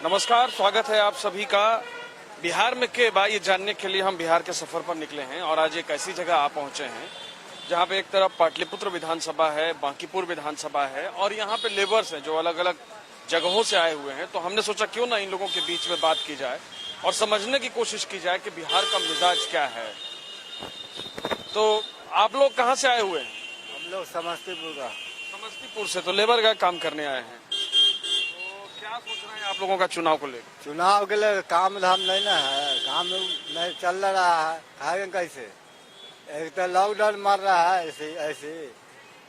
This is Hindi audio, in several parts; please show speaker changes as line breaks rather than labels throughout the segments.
नमस्कार, स्वागत है आप सभी का बिहार में के बा ये जानने के लिए हम बिहार के सफर पर निकले हैं और आज एक ऐसी जगह आ पहुंचे हैं जहां पे एक तरफ पाटलिपुत्र विधानसभा है, बांकीपुर विधानसभा है और यहां पे लेबर्स हैं जो अलग अलग जगहों से आए हुए हैं। तो हमने सोचा क्यों ना इन लोगों के बीच में बात की जाए और समझने की कोशिश की जाए कि बिहार का मिजाज क्या है। तो आप लोग कहाँ से आए हुए हैं?
हम लोग समस्तीपुर का।
समस्तीपुर से। तो लेबर का काम करने आए हैं। क्या सोच रहे हैं आप लोगों का चुनाव को लेकर?
चुनाव के लिए काम धाम नहीं ना है, काम नहीं चल रहा है, खाएंगे कैसे? एक तो लॉकडाउन मार रहा है, ऐसे ऐसे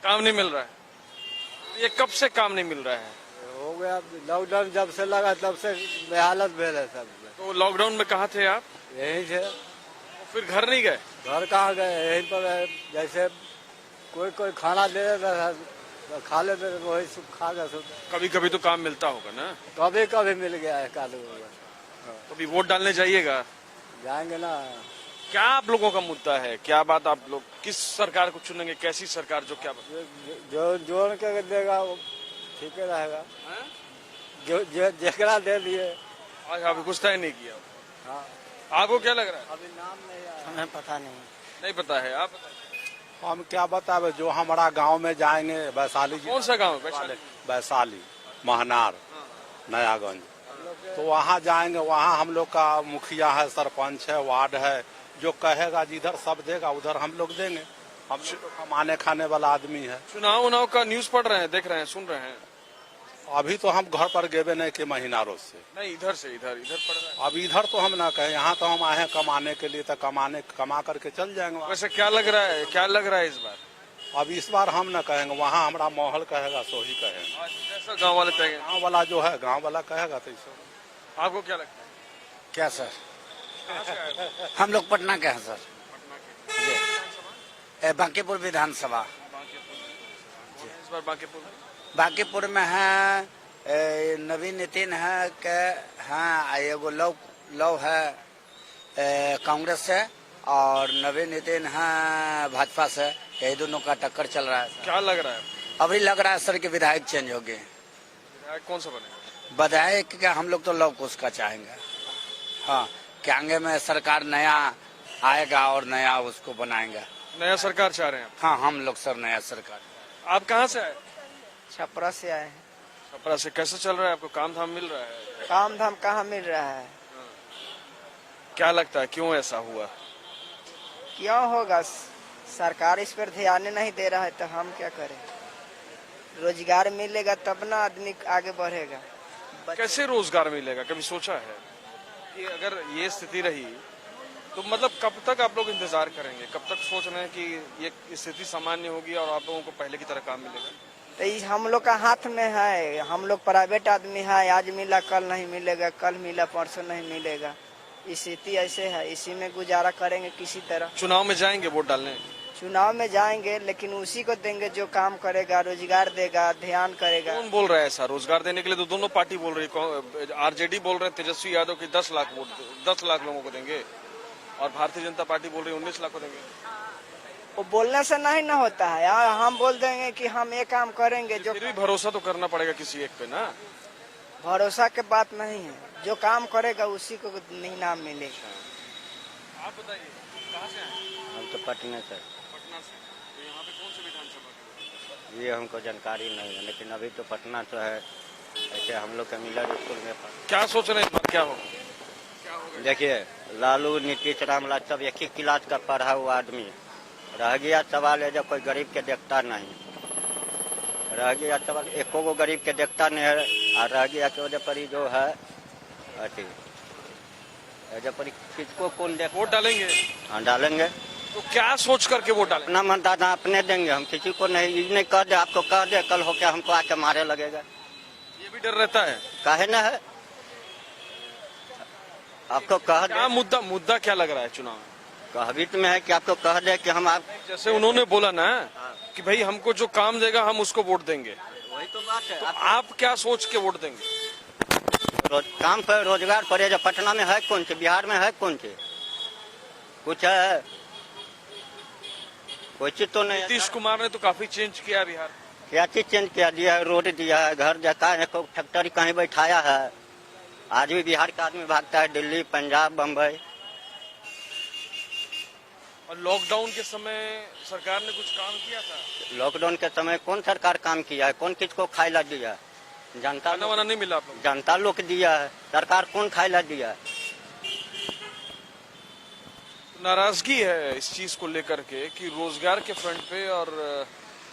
काम नहीं मिल रहा है। ये कब से काम नहीं मिल रहा है?
हो गया। लॉकडाउन जब से लगा तब से बेहालत भेल है सब।
तो लॉकडाउन में कहाँ थे आप?
यहीं से।
फिर घर नहीं गए?
घर कहाँ गए, यहीं पर। जैसे कोई खाना दे देता था तो खा लेते, वही सब खा गए।
कभी कभी तो काम मिलता होगा ना?
कभी कभी मिल गया है कालू।
कभी वोट डालने जाइएगा?
जाएंगे ना।
क्या आप लोगों का मुद्दा है? क्या बात आप लोग किस सरकार को चुनेंगे? कैसी सरकार जो क्या
जो जोड़ के देगा वो ठीक है रहेगा। जो जेकरा दे दिए।
आज अभी कुछ तय नहीं किया।
हाँ।
आपको क्या लग रहा है?
अभी नाम नहीं आया।
हमें पता नहीं।
नहीं पता है। आप
हम क्या बतावे, जो हमारा गांव में जाएंगे वैशाली।
कौन सा गांव है?
वैशाली, महनार, नयागंज। तो वहाँ जाएंगे, वहाँ हम लोग का मुखिया है, सरपंच है, वार्ड है। जो कहेगा जिधर सब देगा उधर हम लोग देंगे। हम लोग तो कमाने खाने वाला आदमी है।
चुनाव का न्यूज पढ़ रहे हैं, देख रहे हैं, सुन रहे हैं?
अभी तो हम घर पर गेबे नहीं के महीनारों से।
नहीं, इधर से इधर पढ़ रहे हैं।
अब इधर तो हम ना कहें, यहाँ तो हम आए हैं कमाने के लिए, तो कमा करके चल जाएंगे।
वैसे क्या लग रहा है? क्या लग रहा है इस बार?
अब इस बार हम ना कहेंगे, वहाँ हमारा माहौल कहेगा सो ही कहेंगे।
जैसा गाँव वाले तय।
गाँव वाला जो है, गाँव वाला कहेगा तो इसको।
आपको क्या लगता है?
क्या सर?
कहाँ से आए हो?
हम लोग पटना के हैं सर।
पटना के।
बांकीपुर विधानसभा।
इस बार बांकीपुर
बांकीपुर में है नवीन नितिन है के हाँ, एगो लव है कांग्रेस से और नवीन नितिन है भाजपा से। यही दोनों का टक्कर चल रहा है सर।
क्या लग रहा है?
अभी लग रहा है सर कि विधायक चेंज हो गए।
विधायक कौन सा बने?
विधायक क्या, हम लोग तो लव कुश का चाहेंगे। हाँ, क्या आगे में सरकार नया आएगा और नया उसको बनाएंगे।
नया सरकार चाह रहे हैं आप?
हाँ, हम लोग सर नया सरकार।
आप कहाँ से आए?
छपरा से आए हैं।
छपरा से। कैसे चल रहा है? आपको काम धाम मिल रहा है?
काम धाम कहाँ मिल रहा है?
क्या लगता है क्यों ऐसा हुआ?
क्यों होगा? सरकार इस पर ध्यान नहीं दे रहा है तो हम क्या करें? रोजगार मिलेगा तब ना आदमी आगे बढ़ेगा।
कैसे रोजगार मिलेगा? कभी सोचा है कि अगर ये स्थिति रही तो मतलब कब तक आप लोग इंतजार करेंगे? कब तक सोच रहे हैं कि ये स्थिति सामान्य होगी और आप लोगों को पहले की तरह काम मिलेगा?
तो ये हम लोग का हाथ में है। हम लोग प्राइवेट आदमी है, आज मिला कल नहीं मिलेगा, कल मिला परसों नहीं मिलेगा। स्थिति ऐसे है, इसी में गुजारा करेंगे किसी तरह।
चुनाव में जाएंगे वोट डालने?
चुनाव में जाएंगे लेकिन उसी को देंगे जो काम करेगा, रोजगार देगा, ध्यान करेगा।
कौन बोल रहा है ऐसा? रोजगार देने के लिए तो दोनों पार्टी बोल रही है। आरजेडी बोल रहे हैं तेजस्वी यादव की 10 लाख वोट, 10 लाख लोगों को देंगे और भारतीय जनता पार्टी बोल रही है 19 लाख को देंगे।
वो बोलने से नहीं ना होता है यार। हम बोल देंगे कि हम ये काम करेंगे, जो
फिर भी भरोसा तो करना पड़ेगा किसी एक पे ना।
भरोसा के बात नहीं है। जो काम करेगा उसी को नहीं नाम मिलेगा।
आप बताइए कहाँ से आए?
हम तो पटना से।
पटना से। तो यहाँ पे कौन सी विधानसभा?
ये हमको जानकारी नहीं है, लेकिन अभी तो पटना तो है। ऐसे हम लोग का मिलर स्कूल में
क्या सोच रहे हैं इस बार क्या होगा?
देखिए, लालू नीतीश रामला सब एक ही क्लास का पढ़ा हुआ आदमी। रह गया सवाल है जब कोई गरीब के देखता नहीं। रह गया सवाल, एको को गरीब के देखता नहीं है। और रह गया तो पर जो है अति जब पर किसको कौन देख।
वोट डालेंगे?
हाँ, डालेंगे।
तो क्या सोच करके वोट डालेंगे?
अपना मतदान अपने देंगे, हम किसी को नहीं। ये नहीं कह दे, आपको कह दे कल हो क्या हमको आके मारे लगेगा।
ये भी डर रहता है?
काहे ना है, आपको कह
क्या
दे।
मुद्दा क्या लग रहा है चुनाव में?
कहबित में है कि आपको कह दे कि हम आप।
जैसे उन्होंने बोला ना कि भाई हमको जो काम देगा हम उसको वोट देंगे।
वही तो बात है।
तो आप क्या सोच के वोट देंगे?
काम पर रोजगार पड़े जो पटना में है कौन से, बिहार में है कौन से, कुछ है? कोई चीज तो नहीं।
नीतीश कुमार ने तो काफी चेंज किया बिहार।
क्या चीज चेंज किया? दिया है, रोड दिया है, घर जाता है, फैक्ट्री कहीं बैठाया है। आज भी बिहार का आदमी भागता है दिल्ली, पंजाब, बम्बई।
और लॉकडाउन के समय सरकार ने कुछ काम किया था?
लॉकडाउन के समय कौन सरकार काम किया है? कौन किसको खाए ला दिया है? जनता
खाना वाना नहीं मिला आप लोग?
जनता लोग को दिया है, सरकार कौन खाए ला दिया है?
नाराजगी है इस चीज को लेकर के कि रोजगार के फ्रंट पे और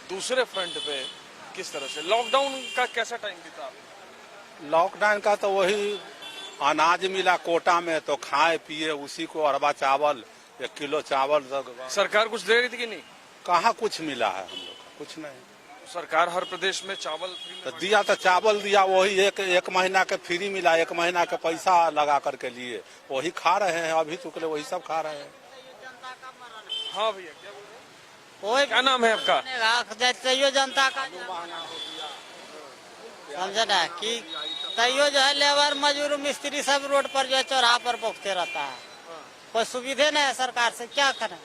दूसरे फ्रंट पे किस तरह से लॉकडाउन का कैसा टाइम बीता आपका?
लॉकडाउन का तो वही अनाज मिला कोटा में, तो खाए पिए उसी को, अरबा चावल, 1 किलो चावल।
सरकार कुछ दे रही थी कि नहीं?
कहाँ कुछ मिला है हम लोग को? कुछ नहीं।
सरकार हर प्रदेश में चावल फ्री में
तो दिया तो चावल दिया, वही एक महीना के फ्री मिला, 1 महीना के पैसा लगा करके लिए, वही खा रहे हैं अभी तक, वही सब खा रहे हैं।
हाँ भैया, क्या बोल रहे हैं? क्या नाम है आपका?
तैयो जनता का समझे ना कि तैयो जो है लेबर मजदूर मिस्त्री सब रोड पर जो है चौराहा पर भुगते रहता है। कोई सुविधा नहीं है सरकार से, क्या करें?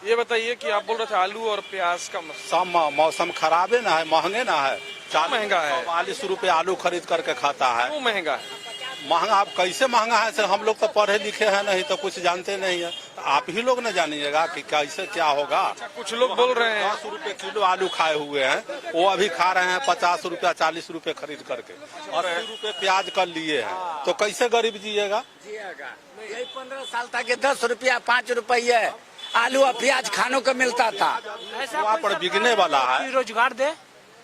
ये बताइए कि आप बोल रहे थे आलू और प्याज का
सब मौसम खराब है ना, है महंगे ना है,
महंगा है।
40 रुपए आलू खरीद करके खाता है।
क्यों महंगा है?
महंगा अब कैसे महंगा है सर? हम लोग तो पढ़े लिखे हैं नहीं, तो कुछ जानते नहीं है, तो आप ही लोग न जानिएगा कि कैसे क्या होगा।
कुछ लोग बोल रहे हैं
10 रुपए किलो आलू खाए हुए हैं, वो अभी खा रहे हैं 50 रुपया 40 रुपए खरीद करके, 80 रुपए प्याज कर लिए हैं, तो कैसे गरीब जिएगा?
यही 15 साल तक 10 रुपया 5 रुपये आलू और प्याज खानों को मिलता था।
गोवा पर बिकने वाला है,
रोजगार दे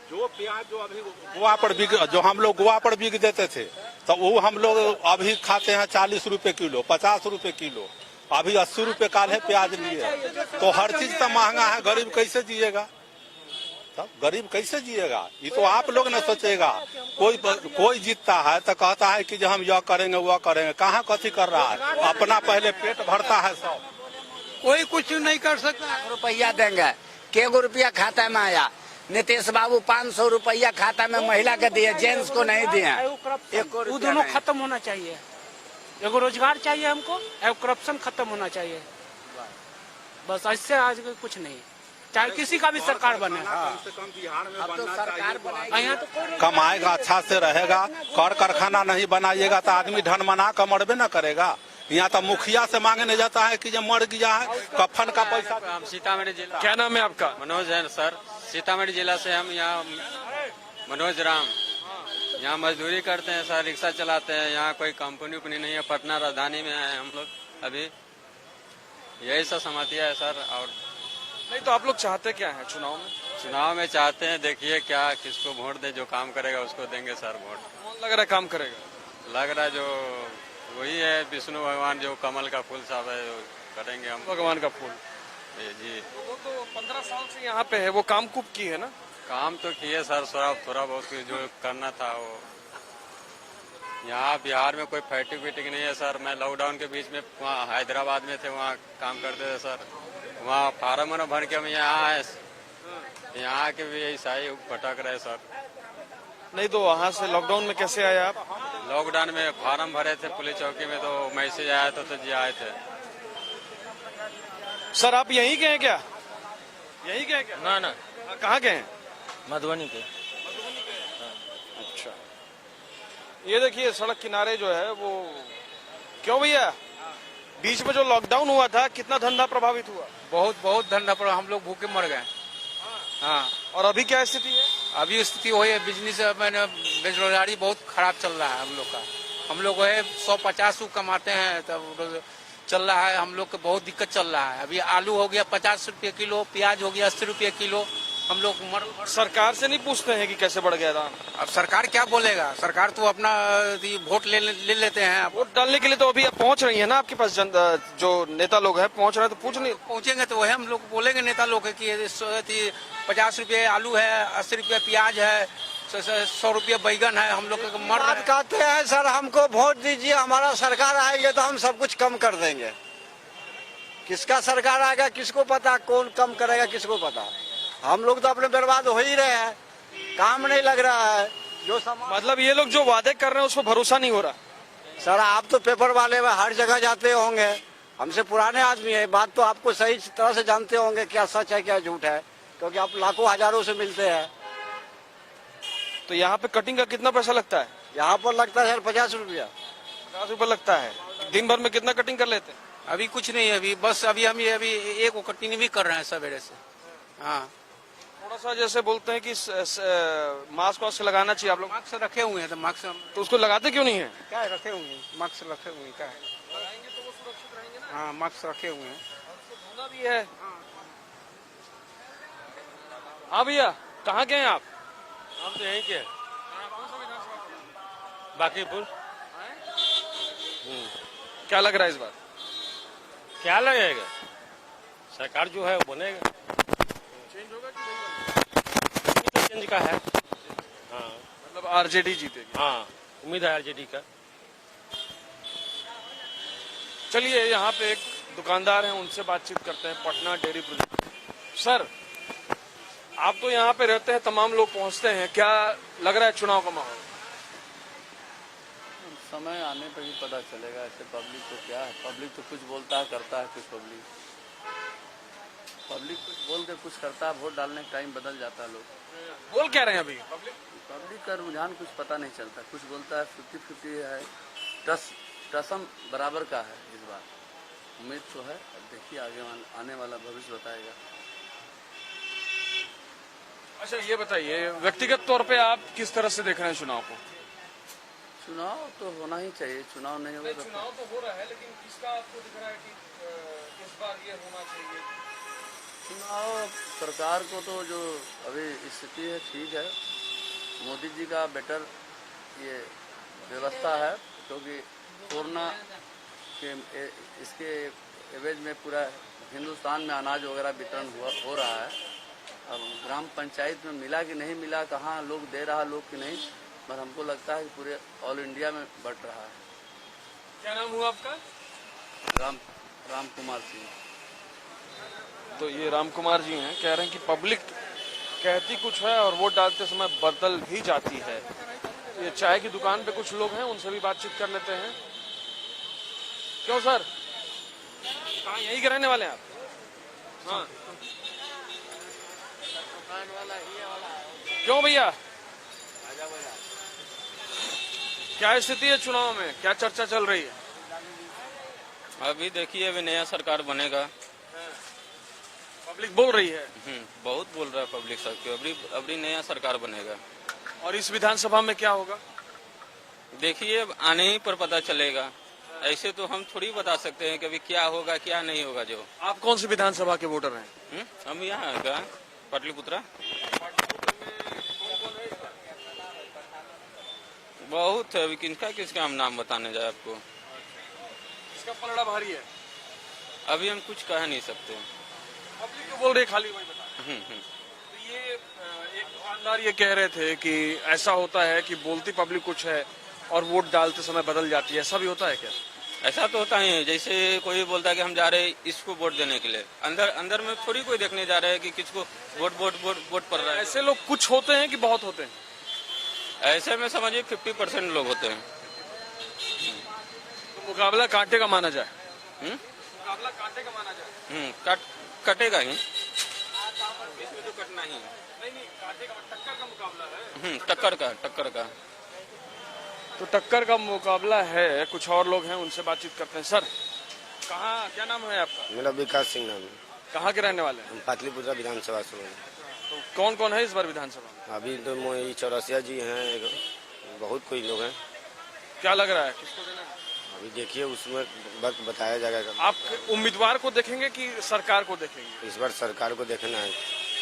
जो प्याज जो अभी गोवा पर जो हम लोग गोवा पर बिक देते थे, तो वो हम लोग अभी खाते हैं 40 रुपए किलो, 50 रुपए किलो, अभी 80 रुपए काल है प्याज लिए। तो हर चीज तो महंगा है, गरीब कैसे जिएगा? तब गरीब कैसे जिएगा? ये तो आप लोग न सोचेगा। कोई जीतता है तो कहता है कि जो हम यह करेंगे वह करेंगे, कहाँ कथी कर रहा है? अपना पहले पेट भरता है सब,
कोई कुछ नहीं कर सकता। रुपया देंगे, केगो रुपया खाता में आया? नीतीश बाबू 500 रुपया खाता में महिला के दिए, जेंट्स को नहीं दिए।
वो दोनों खत्म होना चाहिए। एगो रोजगार चाहिए हमको, एगो करप्शन खत्म होना चाहिए। बस ऐसे आज कुछ नहीं, चाहे किसी का भी सरकार बने।
कमाएगा, अच्छा से रहेगा, कर कारखाना नहीं बनाइएगा तो आदमी ढन मना कर मरबे न करेगा। यहाँ तो मुखिया से मांगने जाता है कि जब मर गया है कफन का पैसा।
हम सीतामढ़ी जिला।
क्या नाम है आपका?
मनोज है सर, सीतामढ़ी जिला से हम यहाँ मनोज राम यहाँ मजदूरी करते हैं सर, रिक्शा चलाते हैं। यहाँ कोई कंपनी उपनी नहीं है, पटना राजधानी में है हम लोग अभी। यही सब समस्या है सर। और
नहीं तो आप लोग चाहते क्या है चुनाव में?
चुनाव में चाहते हैं, देखिए क्या किसको वोट दे, जो काम करेगा उसको देंगे सर वोट।
कौन लग रहा है काम करेगा?
लग रहा है जो वही है विष्णु भगवान, जो कमल का फूल साहब है, जो करेंगे हम।
भगवान का फूल
जी।
वो तो 15 साल से यहाँ पे है, वो काम कुप की है ना?
काम तो किए सर, थोड़ा बहुत जो करना था वो। यहाँ बिहार में कोई फैक्ट्री वेटिंग नहीं है सर। मैं लॉकडाउन के बीच में वहाँ हैदराबाद में थे, वहाँ काम करते थे सर। वहाँ फार्म भर के हम यहाँ आए, यहाँ के भी ऐसा ही भटक रहे सर।
नहीं तो वहाँ से लॉकडाउन में कैसे आए आप?
लॉकडाउन में फार्म भरे थे पुलिस चौकी में, तो मैसेज आया था तो जी आए थे।
सर आप यहीं गए क्या? यहीं गए क्या?
ना ना,
कहाँ गए हैं?
मधुबनी के।
अच्छा, ये देखिए सड़क किनारे जो है वो, क्यों भैया बीच में जो लॉकडाउन हुआ था कितना धंधा प्रभावित हुआ?
बहुत धंधा पर हम लोग भूखे मर गए। हाँ,
और अभी क्या स्थिति है?
अभी स्थिति वही है, बिजनेस मैंने बेरोजगारी बहुत खराब चल रहा है हम लोग का। हम लोग वही 150 कमाते हैं, तब चल रहा है हम लोग को बहुत दिक्कत चल रहा है। अभी आलू हो गया 50 रुपये किलो, प्याज हो गया 80 रुपये किलो। हम लोग
सरकार से नहीं पूछते हैं कि कैसे बढ़ गया दाम?
अब सरकार क्या बोलेगा? सरकार तो अपना वोट ले लेते हैं।
वोट डालने के लिए तो अभी आप पहुंच रही है ना आपके पास, जो नेता लोग हैं पहुंच रहे हैं, तो पूछ नहीं
पहुंचेंगे तो वही हम लोग बोलेंगे नेता लोग कि 50 रुपये आलू है, 80 रुपये प्याज है, 100 रुपये बैगन है। हम लोग मर रहे
कहते हैं सर हमको वोट दीजिए, हमारा सरकार आएगी तो हम सब कुछ कम कर देंगे। किसका सरकार आएगा किसको पता, कौन कम करेगा किसको पता। हम लोग तो अपने बर्बाद हो ही रहे हैं, काम नहीं लग रहा है। जो
मतलब ये लोग जो वादे कर रहे हैं उस पर भरोसा नहीं हो रहा।
सर आप तो पेपर वाले में हर जगह जाते होंगे, हमसे पुराने आदमी है, बात तो आपको सही तरह से जानते होंगे क्या सच है क्या झूठ है, क्योंकि आप लाखों हजारों से मिलते हैं।
तो यहाँ पे कटिंग का कितना पैसा लगता है?
यहाँ पर लगता है सर 50 रुपया।
50 रुपये लगता है। दिन भर में कितना कटिंग कर लेते हैं?
अभी कुछ नहीं, अभी बस अभी हम ये अभी एक वो कटिंग भी कर रहे हैं सवेरे से। हाँ,
थोड़ा सा जैसे बोलते हैं कि मास्क वास्क लगाना चाहिए आप लोग,
मास्क रखे हुए हैं तो मास्क
तो उसको लगाते क्यों नहीं है?
क्या है, रखे हुए हैं, मास्क रखे हुए हैं, क्या है।
लगाएंगे तो वो सुरक्षित रहेंगे ना।
हाँ, मास्क रखे हुए हैं।
होना भी है। हाँ भैया, कहाँ के हैं आप?
हम तो यहीं के बाकीपुर।
क्या लग रहा है इस बार?
क्या लगेगा, सरकार जो है वो बनेगा।
चेंज होगा कि नहीं?
तो चेंज का है। हाँ,
मतलब आरजेडी जीतेगी।
हाँ, उम्मीद है आरजेडी का।
चलिए, यहाँ पे एक दुकानदार हैं, उनसे बातचीत करते हैं। Patna dairy project. सर, आप तो यहाँ पे रहते हैं, तमाम लोग पहुँचते हैं, क्या लग रहा है चुनाव का माहौल?
समय आने पर ही पता चलेगा। ऐसे पब्लिक तो क्या है, पब्लिक तो कुछ बोलता है करता है कुछ। पब्लिक कुछ बोल के कुछ करता है, वोट डालने का टाइम बदल जाता है। लोग
बोल क्या रहे हैं अभी?
पब्लिक का रुझान कुछ पता नहीं चलता, कुछ बोलता है 50-50 है। टसम बराबर का है इस बार। उम्मीद तो है, अब देखिए आगे आने वाला भविष्य बताएगा।
अच्छा, ये बताइए, व्यक्तिगत तौर पे आप किस तरह से देख रहे हैं चुनाव को?
चुनाव तो होना ही चाहिए, चुनाव नहीं होगा तो
चुनाव तो हो रहा है, लेकिन किसका आपको दिख रहा है कि इस बार ये होना चाहिए?
चुनाव सरकार को तो जो अभी स्थिति है ठीक है। मोदी जी का बेटर ये व्यवस्था है, क्योंकि कोरोना के इसके एवज में पूरा हिंदुस्तान में अनाज वगैरह वितरण हो रहा है। अब ग्राम पंचायत में मिला कि नहीं मिला, कहाँ लोग दे रहा लोग कि नहीं, पर हमको लगता है कि पूरे ऑल इंडिया में बट रहा है।
क्या नाम हुआ आपका?
राम कुमार सिंह।
तो ये राम कुमार जी हैं, कह रहे हैं कि पब्लिक कहती कुछ है और वोट डालते समय बदल भी जाती है। ये चाय की दुकान पे कुछ लोग हैं, उनसे भी बातचीत कर लेते हैं। क्यों सर, कहाँ यहीं के रहने वाले हैं आप? हाँ, क्यों भैया, क्या स्थिति है चुनाव में, क्या चर्चा चल रही है?
अभी देखिए, अभी नया सरकार बनेगा।
पब्लिक बोल रही है।
बहुत बोल रहा है पब्लिक सबके, अभी नया सरकार बनेगा।
और इस विधानसभा में क्या होगा?
देखिए, आने ही पर पता चलेगा। ऐसे तो हम थोड़ी बता सकते हैं कि अभी क्या होगा क्या नहीं होगा। जो
आप कौन सी विधानसभा के वोटर हैं?
हम यहाँ का पाटलिपुत्रा। बहुत है, अभी किसका हम नाम बताने जाए आपको।
इसका पलड़ा भारी है।
अभी हम कुछ कह नहीं सकते।
पब्लिक तो बोल रही, खाली वही बता। तो ये एक दुकानदार ये कह रहे थे कि ऐसा होता है कि बोलती पब्लिक कुछ है और वोट डालते समय बदल जाती है, ऐसा भी होता है क्या?
ऐसा तो होता ही है। जैसे कोई बोलता है कि हम जा रहे हैं इसको वोट देने के लिए, अंदर में थोड़ी कोई देखने जा रहा है कि किसको वोट पड़ रहा है।
ऐसे लोग कुछ होते हैं कि बहुत होते हैं?
ऐसे में समझिए 50% लोग होते हैं।
तो मुकाबला कांटे का माना जाए। मुकाबला कांटे का माना जाए।
कटेगा ही, इसमें तो कटना ही है।
नहीं, कांटे का, टक्कर का मुकाबला है।
टक्कर का
तो टक्कर का मुकाबला है। कुछ और लोग हैं, उनसे बातचीत करते हैं। सर, कहाँ, क्या नाम है आपका?
मेरा विकास सिंह नाम है।
कहाँ के रहने वाले हैं?
हम पाटलिपुत्रा विधानसभा से हैं।
तो कौन कौन है इस बार विधानसभा में?
अभी तो मोई चौरसिया जी हैं, बहुत कोई लोग हैं।
क्या लग रहा है किसको देना है?
अभी देखिए, उसमें वक्त बताया जाएगा।
आप उम्मीदवार को देखेंगे कि सरकार को देखेंगे?
इस बार सरकार को देखना है।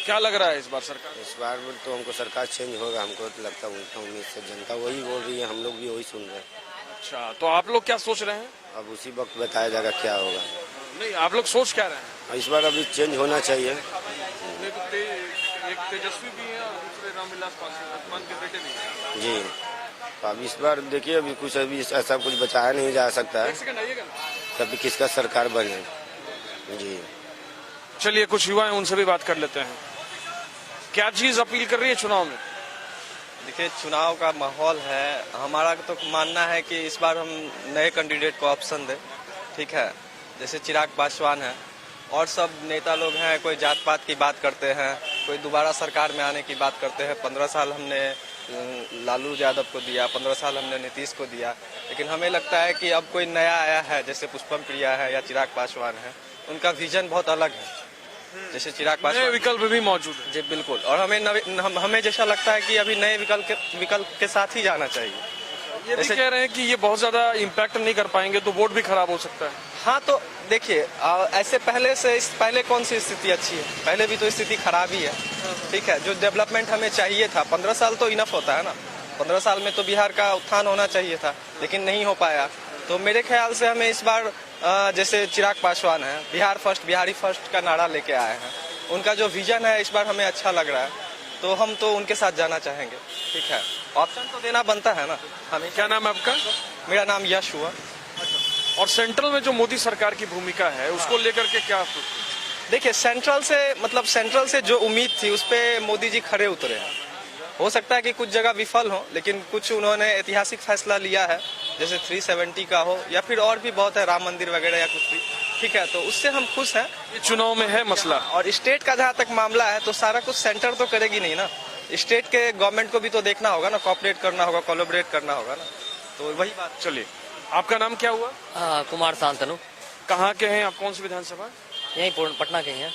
क्या लग रहा है इस बार सरकार?
इस बार तो हमको सरकार चेंज होगा, हमको तो लगता है। उनका उम्मीद से जनता वही बोल रही है, हम लोग भी वही सुन रहे हैं।
अच्छा, तो आप लोग क्या सोच रहे हैं?
अब उसी वक्त बताया जाएगा क्या होगा।
नहीं, आप लोग सोच क्या रहे हैं?
इस बार अभी चेंज होना चाहिए।
एक तेजस्वी भी है और दूसरे रामविलास पासवान के बेटे भी हैं।
जी, तो अब इस बार देखिए, अभी कुछ अभी ऐसा कुछ बताया नहीं जा सकता है कभी किसका सरकार बने। जी,
चलिए, कुछ युवा हैं, उनसे भी बात कर लेते हैं। क्या चीज अपील कर रही है चुनाव में?
देखिए, चुनाव का माहौल है, हमारा तो मानना है कि इस बार हम नए कैंडिडेट को ऑप्शन दें। ठीक है, जैसे चिराग पासवान है और सब नेता लोग हैं। कोई जात पात की बात करते हैं, कोई दोबारा सरकार में आने की बात करते हैं। 15 साल हमने लालू यादव को दिया, 15 साल हमने नीतीश को दिया, लेकिन हमें लगता है कि अब कोई नया आया है, जैसे पुष्पम प्रिया है या चिराग पासवान है, उनका विजन बहुत अलग है। जैसे चिराग पासवान
विकल्प भी मौजूद है।
जी बिल्कुल, और हमें जैसा लगता है कि अभी नए विकल्प के साथ ही जाना चाहिए।
ये भी कह रहे हैं कि ये बहुत ज्यादा इम्पैक्ट नहीं कर पाएंगे तो वोट भी खराब हो सकता है।
हाँ, तो देखिए ऐसे पहले कौन सी स्थिति अच्छी है? पहले भी तो स्थिति खराब ही है। ठीक है, जो डेवलपमेंट हमें चाहिए था, 15 साल तो इनफ होता है ना। 15 साल में तो बिहार का उत्थान होना चाहिए था, लेकिन नहीं हो पाया। तो मेरे ख्याल से हमें इस बार जैसे चिराग पासवान है, बिहार फर्स्ट, बिहारी फर्स्ट का नारा लेके आए हैं, उनका जो विजन है इस बार हमें अच्छा लग रहा है, तो हम तो उनके साथ जाना चाहेंगे। ठीक है, ऑप्शन तो देना बनता है ना हमें।
क्या नाम है आपका?
मेरा नाम यश हुआ।
और सेंट्रल में जो मोदी सरकार की भूमिका है उसको लेकर के क्या?
देखिए, सेंट्रल से जो उम्मीद थी उस पे मोदी जी खरे उतरे हैं। हो सकता है कि कुछ जगह विफल हो, लेकिन कुछ उन्होंने ऐतिहासिक फैसला लिया है, जैसे 370 का हो या फिर और भी बहुत है, राम मंदिर वगैरह या कुछ भी। ठीक है, तो उससे हम खुश हैं।
ये चुनाव में है मसला।
और स्टेट का जहाँ तक मामला है तो सारा कुछ सेंटर तो करेगी नहीं ना, स्टेट के गवर्नमेंट को भी तो देखना होगा ना, कोऑपरेट करना होगा, कोलैबोरेट करना होगा ना, तो वही बात।
चलिए, आपका नाम क्या हुआ?
कुमार शांतनु।
कहाँ के हैं आप? कौन सी विधानसभा?
यही पटना के हैं।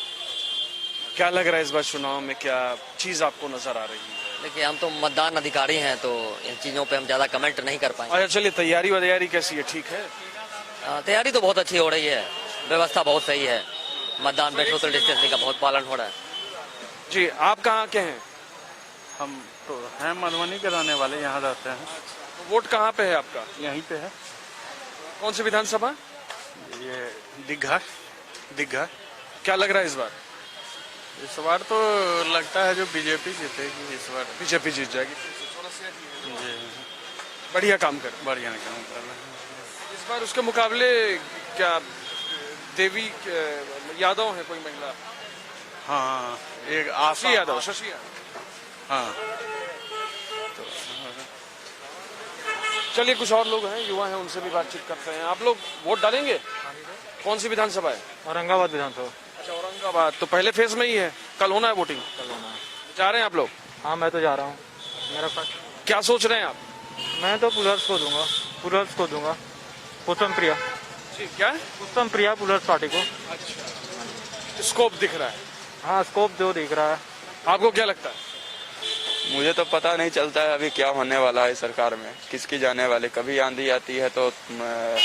क्या लग रहा है इस बार चुनाव में, क्या चीज आपको नजर आ रही है?
देखिए, हम तो मतदान अधिकारी हैं, तो इन चीजों पे हम ज्यादा कमेंट नहीं कर पाएंगे।
अच्छा, चलिए, तैयारी कैसी है? ठीक है,
तैयारी तो बहुत अच्छी हो रही है, व्यवस्था बहुत सही है, मतदान में सोशल डिस्टेंसिंग का बहुत पालन हो रहा है।
जी, आप कहाँ के हैं?
हम तो हैं मधुबनी के रहने वाले, यहाँ रहते हैं।
तो वोट कहाँ पे है आपका?
यहीं पे है।
कौन सी विधानसभा?
ये दीघा।
क्या लग रहा है
इस बार तो लगता है जो बीजेपी जीतेगी इस बार।
बीजेपी जीत जाएगी।
जी,
बढ़िया काम कर
रहे हैं
इस बार। उसके मुकाबले क्या देवी यादव है कोई महिला?
हाँ, एक
शशि यादव।
हाँ,
चलिए, कुछ और लोग हैं, युवा हैं, उनसे भी बातचीत करते हैं। आप लोग वोट डालेंगे? कौन सी विधानसभा है?
औरंगाबाद विधानसभा।
अच्छा, औरंगाबाद। तो पहले फेज में ही है, कल होना है वोटिंग?
कल होना है।
जा रहे हैं आप लोग?
हाँ, मैं तो जा रहा हूँ। मेरा
क्या सोच रहे हैं आप?
मैं तो पुलर्स को दूंगा। पुष्पम प्रिया।
क्या?
पुष्पम प्रिया पुलर्स पार्टी को।
अच्छा, स्कोप दिख रहा है?
हाँ, स्कोप जो दिख रहा है।
आपको क्या लगता है?
मुझे तो पता नहीं चलता है अभी क्या होने वाला है सरकार में, किसकी जाने वाली। कभी आंधी आती है तो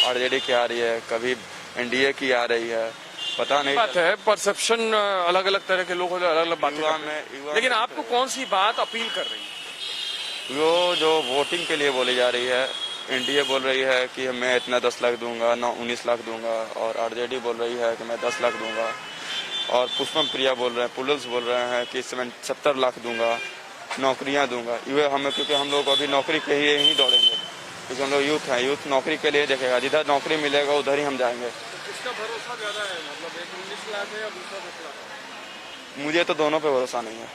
आरजेडी की आ रही है, कभी एनडीए की आ रही है, पता नहीं।
बात है, परसेप्शन अलग अलग तरह के लोग अलग अलग बातें करते हैं। लेकिन आपको कौन सी बात अपील कर रही है?
वो जो वोटिंग के लिए बोली जा रही है, एनडीए बोल रही है कि मैं इतना 10 लाख दूंगा, 19 लाख दूंगा, और आरजेडी बोल रही है कि मैं 10 लाख दूंगा, और पुष्पम प्रिया बोल रहे हैं, पुलस बोल रहे हैं कि 70 लाख दूंगा, नौकरियां दूंगा। ये हमें, क्योंकि हम लोग अभी नौकरी के लिए ही दौड़ेंगे, क्योंकि हम लोग यूथ हैं, यूथ नौकरी के लिए देखेगा, जिधर नौकरी मिलेगा उधर ही हम जाएंगे।
किसका भरोसा ज्यादा है? मतलब एक 19 लाख है या दूसरा 10 लाख?
मुझे तो दोनों पे भरोसा नहीं है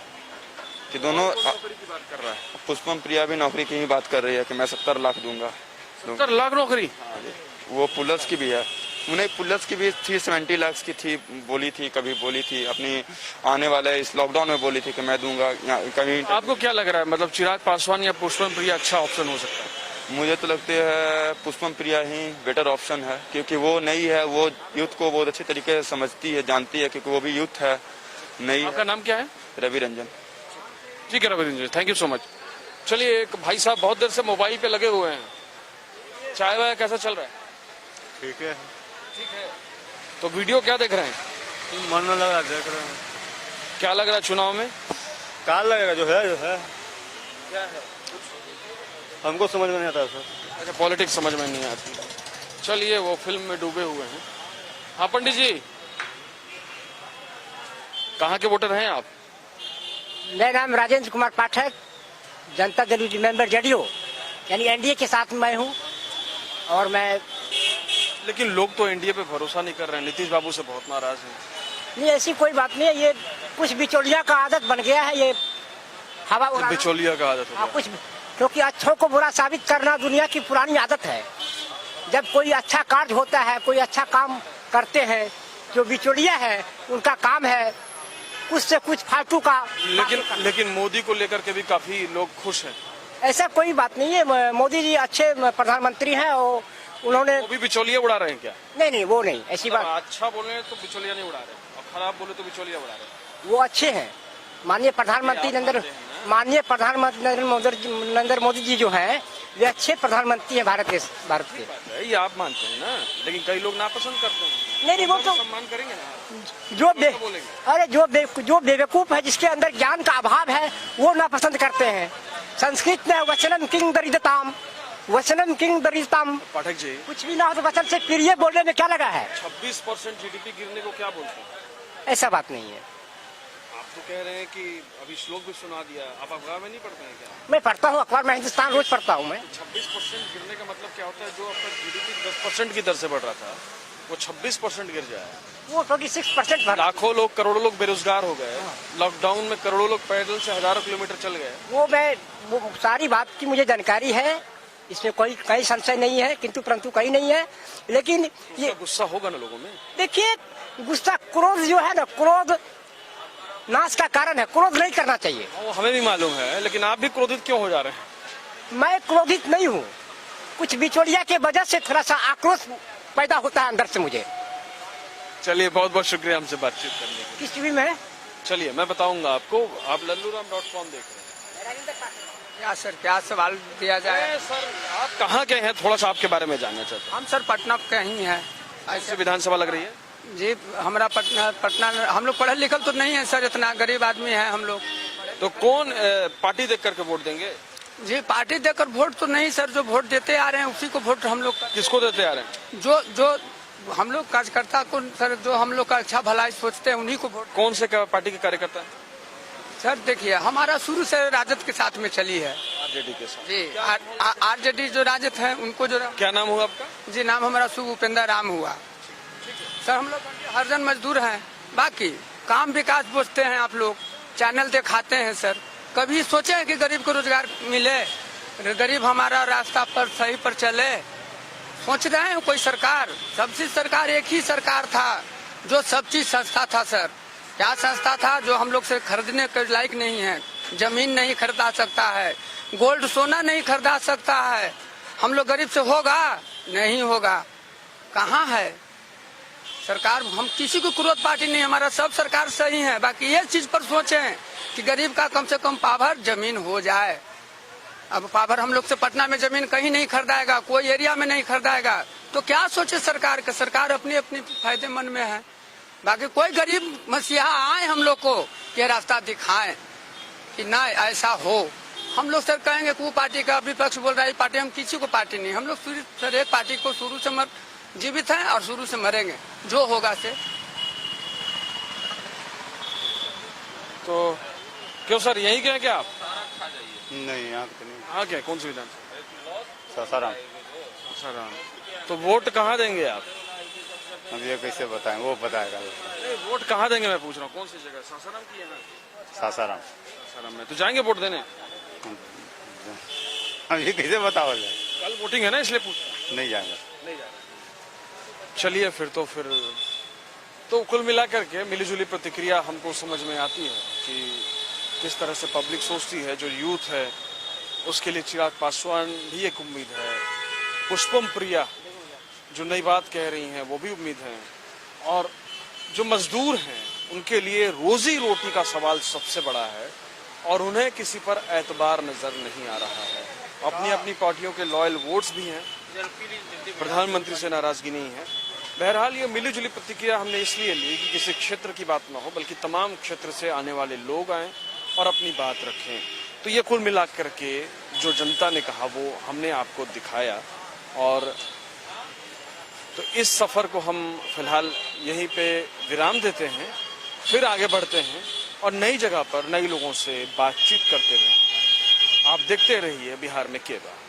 कि दोनों।
नौकरी की बात कर रहा है?
पुष्पम प्रिया भी नौकरी की ही बात कर रही है कि मैं 70 लाख दूंगा।
70 लाख नौकरी?
वो पुलिस की भी है, उन्हें पुलिस की भी 370 लाख की थी, बोली थी, कभी बोली थी अपनी आने वाले इस लॉकडाउन में बोली थी कि मैं दूंगा। कभी
आपको क्या लग रहा है, मतलब चिराग पासवान या पुष्पम प्रिया अच्छा ऑप्शन हो सकता है?
मुझे तो लगता है पुष्पम प्रिया ही बेटर ऑप्शन है, क्योंकि वो नई है, वो यूथ को बहुत अच्छे तरीके से समझती है, जानती है, क्योंकि वो भी यूथ है नई।
आपका नाम क्या है?
रवि रंजन।
ठीक है Ravi Ranjan, thank you so much. चलिए, एक भाई साहब बहुत देर से मोबाइल पे लगे हुए हैं, चाय वाय कैसा चल रहा है?
ठीक है।
तो वीडियो क्या देख रहे हैं?
मन में लगा देख रहे हैं।
क्या लग रहा है चुनाव में?
क्या लगेगा? जो है
क्या है
हमको समझ में नहीं आता सर।
अच्छा, पॉलिटिक्स समझ में नहीं आती। चलिए, वो फिल्म में डूबे हुए हैं। हाँ पंडित जी, कहाँ के वोटर हैं आप?
मेरा नाम राजेंद्र कुमार पाठक, जनता दल मेंबर जेडीओ, यानी एनडीए के साथ मैं हूँ। और मैं,
लेकिन लोग तो एनडीए पे भरोसा नहीं कर रहे हैं, नीतीश बाबू से बहुत नाराज हैं।
नहीं, ऐसी कोई बात नहीं है, ये कुछ बिचौलिया का आदत बन गया है, ये हवा उड़ाना।
बिचौलिया का आदत
हाँ, कुछ, क्योंकि अच्छों को बुरा साबित करना दुनिया की पुरानी आदत है। जब कोई अच्छा कार्य होता है, कोई अच्छा काम करते हैं, जो बिचौलिया है उनका काम है कुछ से कुछ फालतू का।
लेकिन मोदी को लेकर के भी काफी लोग खुश हैं।
ऐसा कोई बात नहीं है। मोदी जी अच्छे प्रधानमंत्री हैं और उन्होंने
वो भी बिचौलिया उड़ा रहे हैं क्या?
नहीं वो नहीं, ऐसी बात।
अच्छा बोले तो बिचौलिया नहीं उड़ा रहे और खराब बोले तो बिचौलिया उड़ा रहे।
वो अच्छे हैं। माननीय प्रधानमंत्री नरेंद्र मोदी जी जो हैं वे अच्छे प्रधानमंत्री हैं भारत के।
ये आप मानते हैं ना, लेकिन कई लोग नापसंद करते हैं।
नहीं वो तो
सम्मान करेंगे ना।
जो बेवकूफ है, जिसके अंदर ज्ञान का अभाव है, वो नापसंद करते हैं। संस्कृत में वचनम किंग दरिद्रताम, वचनम किंग दरिद्रताम।
पाठक जी,
कुछ भी ना हो तो वचन से प्रिय बोलने में क्या लगा है?
26% जीडीपी गिरने को क्या बोलते हैं?
ऐसा बात नहीं है।
आप तो कह रहे हैं कि अभी श्लोक भी सुना दिया, आप अखबार में नहीं पढ़ते हैं क्या?
मैं पढ़ता हूँ अखबार में, हिंदुस्तान रोज पढ़ता हूँ मैं।
26% गिरने का मतलब क्या होता है? जो आपका जीडीपी 10% की दर से बढ़ रहा था वो 26% गिर जाए।
वो 26%
लाखों लोग, करोड़ों लोग बेरोजगार हो गए। लॉकडाउन में करोड़ों लोग पैदल से हजारों किलोमीटर चल गए।
वो सारी बात की मुझे जानकारी है, इसमें कोई संशय नहीं है, किंतु परंतु कहीं नहीं है। लेकिन ये
गुस्सा होगा ना लोगों में।
देखिए, गुस्सा, क्रोध जो है ना, क्रोध नाश का कारण है। क्रोध नहीं करना चाहिए।
वो हमें भी मालूम है, लेकिन आप भी क्रोधित क्यों हो जा रहे हैं?
मैं क्रोधित नहीं हूँ, कुछ बिचौलिया के वजह से थोड़ा सा आक्रोश पैदा होता है अंदर से मुझे।
चलिए, बहुत बहुत शुक्रिया हमसे बातचीत करने के लिए।
किस टीवी में?
चलिए मैं बताऊंगा आपको। आप लल्लूराम.com देख रहे हैं।
क्या सर, क्या सवाल दिया जाए?
सर, आप कहाँ के हैं, थोड़ा सा आपके बारे में जानना चाहते हैं।
हम सर पटना के ही हैं।
ऐसे विधानसभा लग रही है
जी, हमारा पटना हम लोग पढ़े लिखल तो नहीं है सर, इतना गरीब आदमी है हम लोग।
तो कौन पार्टी देख करके वोट देंगे?
जी, पार्टी देकर वोट तो नहीं सर, जो वोट देते आ रहे हैं उसी को वोट हम लोग।
किसको देते आ रहे हैं?
जो हम लोग कार्यकर्ता को सर, जो हम लोग का अच्छा भलाई सोचते हैं उन्हीं को वोट।
कौन से पार्टी के कार्यकर्ता है?
सर देखिए, हमारा शुरू से राजद के साथ में चली है।
आरजेडी के साथ?
जी, आरजेडी जो राजद है उनको जो।
क्या नाम हुआ आपका?
जी, नाम हमारा शुभ उपेंद्र राम हुआ। सर हम लोग हरजन मजदूर हैं, बाकी काम विकास पूछते हैं। आप लोग चैनल दिखाते हैं सर, कभी सोचे हैं कि गरीब को रोजगार मिले, गरीब हमारा रास्ता पर सही पर चले? सोच रहे हैं कोई सरकार? सबसे सरकार एक ही सरकार था जो सब चीज सस्ता था सर। क्या सस्ता था? जो हम लोग से खरीदने के लायक नहीं है। जमीन नहीं खरीदा सकता है, गोल्ड सोना नहीं खरीदा सकता है। हम लोग गरीब से होगा? नहीं होगा। कहाँ है सरकार? हम किसी को क्रोध पार्टी नहीं, हमारा सब सरकार सही है। बाकी ये चीज पर सोचें कि गरीब का कम से कम पावर जमीन हो जाए। अब पावर हम लोग से पटना में जमीन कहीं नहीं खरीदाएगा, कोई एरिया में नहीं खरीदाएगा, तो क्या सोचे सरकार का? सरकार अपनी अपनी फायदेमंद में है। बाकी कोई गरीब मसीहा आए हम लोग को ये रास्ता दिखाएं कि ना ऐसा हो। हम लोग सर कहेंगे कि वो पार्टी का विपक्ष बोल रहा है पार्टी, हम किसी को पार्टी नहीं। हम लोग सर एक पार्टी को शुरू से जीवित हैं और शुरू से मरेंगे, जो होगा से।
तो क्यों सर, यही क्या है क्या आप?
नहीं, यहाँ तो नहीं।
हाँ, क्या कौन सी विधानसभा?
सासाराम।
तो वोट कहाँ देंगे आप?
अब ये कैसे बताएं, वो बताएगा।
वोट कहाँ देंगे मैं पूछ रहा हूँ, कौन सी जगह? सासाराम की है ना?
सासाराम
में तो जाएंगे वोट देने?
अब ये कैसे बताओ?
कल वोटिंग है ना, इसलिए पूछ।
नहीं जाएगा।
चलिए फिर तो कुल मिलाकर के मिलीजुली प्रतिक्रिया हमको समझ में आती है कि किस तरह से पब्लिक सोचती है। जो यूथ है उसके लिए चिराग पासवान भी एक उम्मीद है, पुष्पम प्रिया जो नई बात कह रही हैं वो भी उम्मीद है, और जो मजदूर हैं उनके लिए रोजी रोटी का सवाल सबसे बड़ा है और उन्हें किसी पर एतबार नजर नहीं आ रहा है। अपनी अपनी पार्टियों के लॉयल वोट्स भी हैं, प्रधानमंत्री से नाराजगी नहीं है। बहरहाल ये मिलीजुली प्रतिक्रिया हमने इसलिए ली कि किसी क्षेत्र की बात ना हो, बल्कि तमाम क्षेत्र से आने वाले लोग आएं और अपनी बात रखें। तो ये कुल मिलाकर के जो जनता ने कहा वो हमने आपको दिखाया, और तो इस सफर को हम फिलहाल यहीं पे विराम देते हैं, फिर आगे बढ़ते हैं और नई जगह पर नए लोगों से बातचीत करते रहें। आप देखते रहिए बिहार में के बात।